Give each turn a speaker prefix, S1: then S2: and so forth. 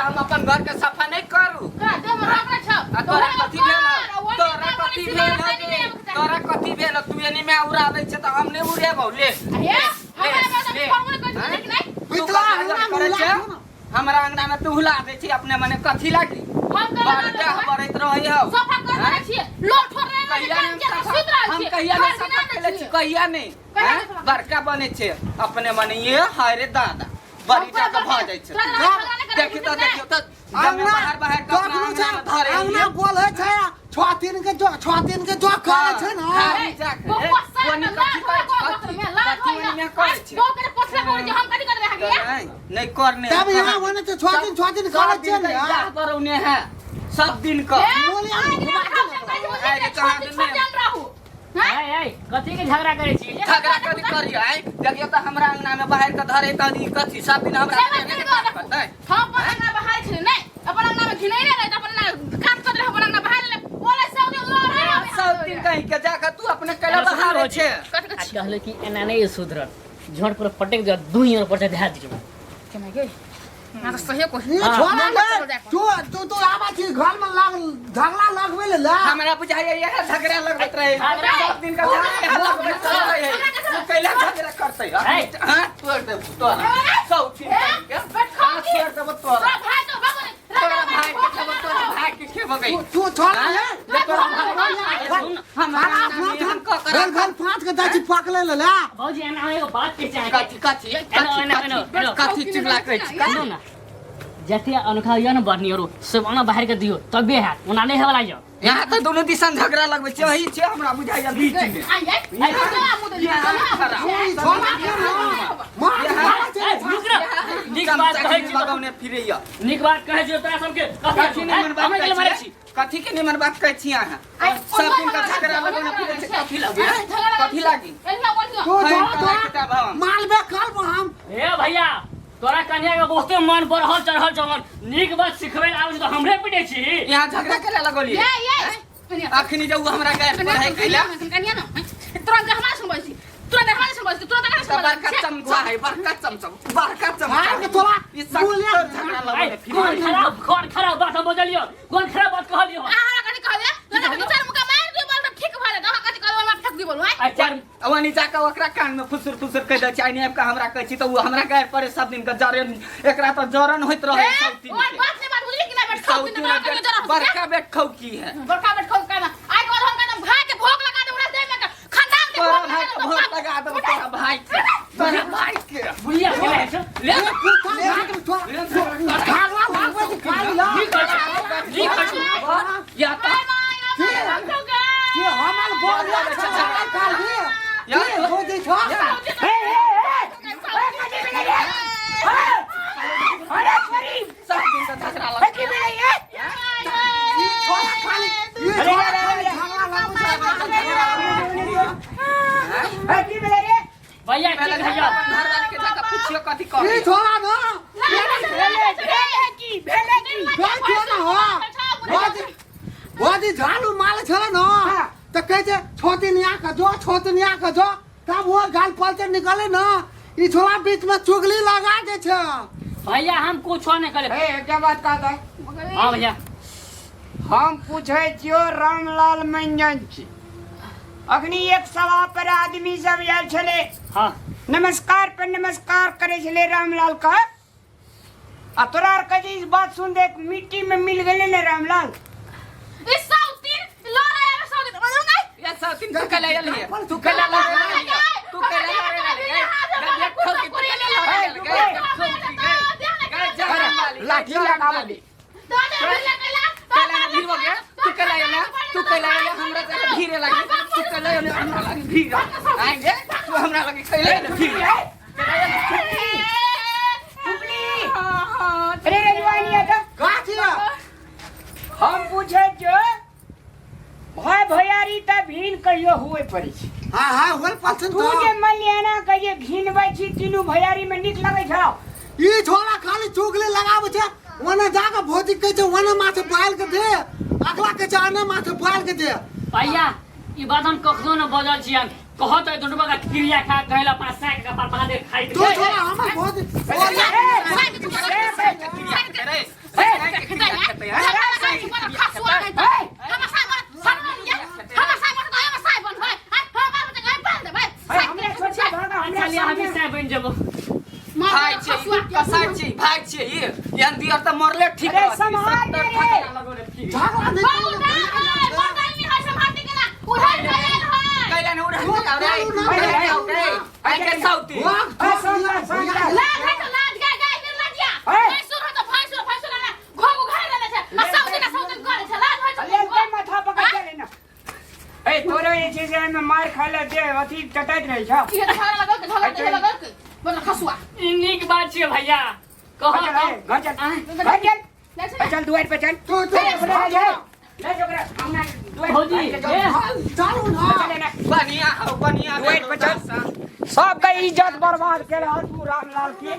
S1: हम अपन घर के सफा नहीं करू तोरा कथी भेल तू एनी में उड़ाबै छ त हम नहीं उड़ेबौ ले हमरा अंगना में तू हुला दे छी अपने मने कथी लागी बारटा बरैत रहै हो
S2: सफा कर देने छिए लोट ठोर रे
S1: हम कहिया नहीं सफा केले छी कहिया नहीं बड़का बने छे अपने मने ये हाय रे दादा बड़ीटा के भ जाय छै देखियो त बाहर बाहर कपड़ा धरे
S3: अंगना बोल है छै छातीन के जो करे छै न
S1: नहीं करने
S3: तब यहां वने तो छातीन करे छै न
S1: परौने है सब दिन का
S4: कथी के झगड़ा करे छी
S1: झगड़ा कथी करियो आई देखियो त हमरा अंगना में बाहर के धरे त कथी सब दिन हमरा करतै
S2: हम अंगना बाहर छी नहीं अपन अंगना में घिनै रे त अपन काम कर रे अपन अंगना बाहर ले बोले
S1: सब दिन कहीं के जाके तू अपने कला बाहर छे
S4: कहले कि एना नहीं सुधरत झोट पर पटक जा दुई और पर ध्यान दियो
S2: केना गे ना तो सही को
S3: छोड़ा ले तू आबा छी घर में झगड़ा लगवे ले
S1: हमरा बुझाइए यह झगड़ा लगत रहे सब दिन का झगड़ा लगत रहे तू कैला झगड़ा करतै हां तोड़ दे तोरा सब ठीक के हां छोड़ दे तोरा
S2: भाई तो भगवान
S1: तोरा भाई के खबर तोरा भाई के खेब गई
S3: तू छोड़ा ले
S1: तोरा भाई हमारा हम का कर
S3: घर फांस के दाची पकले ले
S4: भौजी एना एगो बात के चाहे
S1: कथी चिल्ला कहै छी
S4: कानो ना जते अनखा या न बर्नियरो सब अना बाहर के दियो तबे है ओना नहीं हेवला जाओ
S1: यहाँ तो दोनों दिशा झगड़ा लगबै छै वही छै हमरा बुझाइया बीच में
S4: निक बात कहै छी
S1: लगाउने फिरैया
S4: निक बात कहै छी तोरा सबके
S1: कथी के निमन बात कहै छी अहाँ सब दिन का झगड़ा लगाउने फिरै छै कथी लागी
S3: मालबे कल हम
S4: ए भैया तोरा कन्या के बहुते मन बढ़ल चढ़ल जवन निक बात सिखबै आबै त हमरे पिटे छी
S1: यहाँ झगड़ा करे लगोली अखनी जब हमरा गैस पर है कैला
S2: तुरंत हमरा सुनबै छी तुरंत हमरा सुनबै छी तुरंत हमरा सुनबै
S1: बड़का चमचा है बड़का चमचा
S3: के तोरा
S1: ई सब झगड़ा लगोले
S4: कौन खराब बात बजलियो कौन खराब बात कहलियो
S2: आहा कथि कहबे तोरा के चार मुका मार दे बोल ठीक भ जात कथि कहबे हमरा ठक दी बोलू
S4: अच्छा
S1: अवनी जाके ओकरा कान में फुसुर कह दै छै ने का हमरा कहै छी त वो हमरा गाय पर सब दिन का जरन एकरा त जरन होइत रहे सब दिन
S2: और बात से बात बुझली कि ना बैठ खाओ दिन
S1: बड़का बेट खौकी है
S2: बड़का बैठ खाओ का आई को हम का भाई के भोग लगा दे उड़ा दे में खानदान दे
S1: तोरा भाई के भोग लगा दे तोरा भाई के
S4: बुढ़िया बोले है
S1: ले या
S3: ये हमर बोल काल दे ये हो दे छो
S4: अरे परी
S1: सब दिन का झगड़ा लगा
S4: की मिले ये
S3: छोड़ा खाली ये छोड़ा
S4: है की मिले रे भैया
S1: पहले
S4: की भैया
S1: घर वाले के जाके पूछियो कथी कर
S3: ये छोड़ा ना बोदी झालू माल छले न त कहै छै छोतिनिया का जो तब वो गाल पलटे निकले न ई छोड़ा बीच में चुगली लगा दे छै
S4: भैया हम कुछ नहीं करे
S5: क्या बात का है
S4: हां भैया
S5: हम पूछे छियो रामलाल मंजन छी अखनी एक सभा पर आदमी सब आयल छले
S4: हां
S5: नमस्कार पर नमस्कार करे छले रामलाल का आ तोरा आर कहे इस बात सुन देख मिट्टी में मिल गेले ने रामलाल
S2: इस साउथीन लड़ा है साउथीन बोलू नहीं
S1: या सब दिन का ले लिए तू कला लगा तू कला
S5: लाठी लगा वाली
S1: तू कला हमरा से भीरे लगी तू कला हमरा लगी भीरे आएंगे तू हमरा लगी कैले भीरे
S5: अरे रजवानी आता
S3: का छिया
S5: हम पूछे जो भाई भैयारी त भीन कहियो हुए पड़ी छी
S3: हां होल पसंद
S5: तू जे मलियाना कहिए घिनबै छी तीनू भैयारी में निक लगै छौ
S3: ई छोड़ा खाली चुगली लगाबै छै ओने जाके भौजी कहै छै ओने माथे बाल के दे अगला के चाने माथे बाल के दे
S4: भैया ई बात हम कखनो न बजल छी कहो तो दुनू का क्रिया खा कहला अपना साग का पापा दे खाई
S3: तो छोरा हमर बहुत
S4: बन जब
S1: भाई छे कसाई छे भाई छे ये यान दियर त मरले ठीक
S5: अरे समाज रे
S3: झगड़ा नहीं
S1: कैला ने उड़ा रे आई के साउती
S5: माथा पकड़ के लेना ए तोरे ये चीज में मार खा ले दे अथी टटैत रही छ
S4: नीक बात छे भैया कहो
S5: घर चल चल दुआर पे चल
S3: तो
S5: ले जो करे हमना दुआर
S4: भौजी
S3: चालू ना
S1: बनिया
S5: दुआर पे चल सब का इज्जत बर्बाद करे और तू रामलाल की